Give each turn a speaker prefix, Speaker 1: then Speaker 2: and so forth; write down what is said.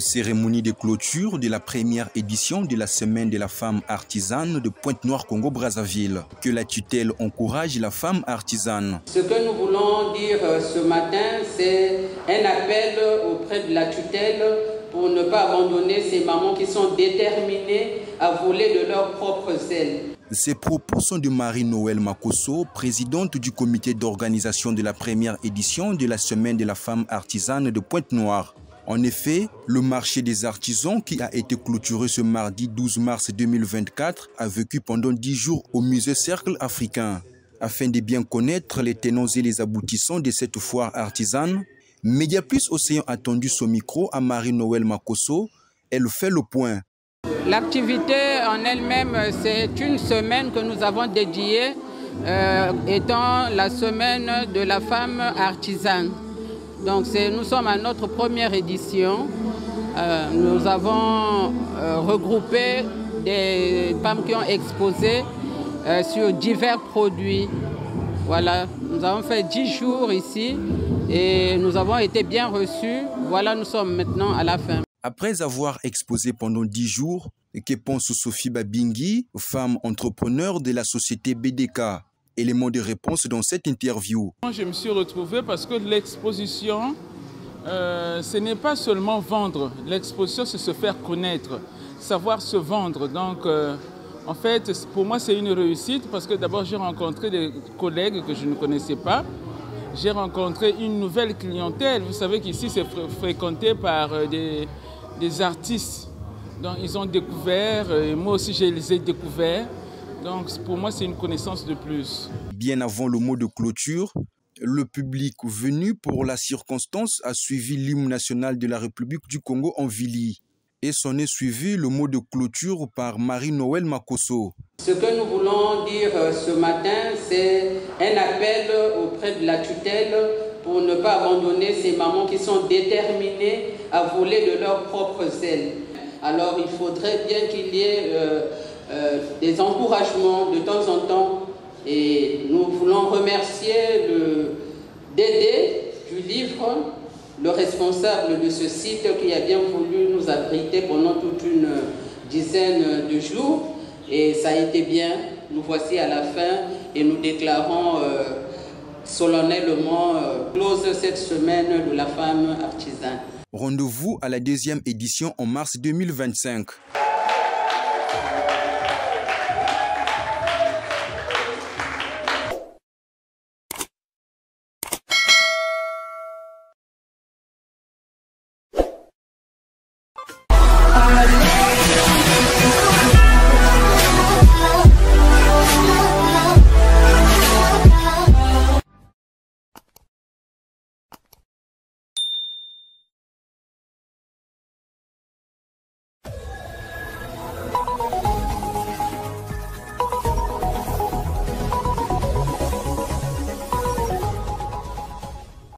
Speaker 1: Cérémonie de clôture de la première édition de la Semaine de la femme artisane de Pointe-Noire, Congo-Brazzaville. Que la tutelle encourage la femme artisane.
Speaker 2: Ce que nous voulons dire ce matin, c'est un appel auprès de la tutelle pour ne pas abandonner ces mamans qui sont déterminées à voler de leurs propres ailes.
Speaker 1: Ces propos sont de Marie-Noël Makosso, présidente du comité d'organisation de la première édition de la Semaine de la femme artisane de Pointe-Noire. En effet, le marché des artisans qui a été clôturé ce mardi 12 mars 2024 a vécu pendant 10 jours au musée Cercle africain. Afin de bien connaître les tenants et les aboutissants de cette foire artisane, Mediaplus Océan a tendu son micro à Marie-Noël Makosso. Elle fait le point.
Speaker 2: L'activité en elle-même, c'est une semaine que nous avons dédiée, étant la semaine de la femme artisane. Donc nous sommes à notre première édition. Nous avons regroupé des femmes qui ont exposé sur divers produits. Voilà, nous avons fait 10 jours ici et nous avons été bien reçus. Voilà, nous sommes maintenant à la fin.
Speaker 1: Après avoir exposé pendant 10 jours, que pense Sophie Babingi, femme entrepreneur de la société BDK? Élément de réponse dans cette interview.
Speaker 3: Je me suis retrouvé parce que l'exposition, ce n'est pas seulement vendre. L'exposition, c'est se faire connaître, savoir se vendre. Donc, en fait, pour moi, c'est une réussite parce que d'abord, j'ai rencontré des collègues que je ne connaissais pas. J'ai rencontré une nouvelle clientèle. Vous savez qu'ici, c'est fréquenté par des artistes. Donc, ils ont découvert, et moi aussi, je les ai découverts. Donc, pour moi, c'est une connaissance de plus.
Speaker 1: Bien avant le mot de clôture, le public venu pour la circonstance a suivi l'hymne national de la République du Congo en Vili. Et s'en est suivi le mot de clôture par Marie-Noël Makosso.
Speaker 2: Ce que nous voulons dire ce matin, c'est un appel auprès de la tutelle pour ne pas abandonner ces mamans qui sont déterminées à voler de leurs propres ailes. Alors, il faudrait bien qu'il y ait des encouragements de temps en temps, et nous voulons remercier Dédé du livre, le responsable de ce site qui a bien voulu nous abriter pendant toute une dizaine de jours, et ça a été bien. Nous voici à la fin et nous déclarons solennellement close cette semaine de la femme artisane.
Speaker 1: Rendez-vous à la 2e édition en mars 2025.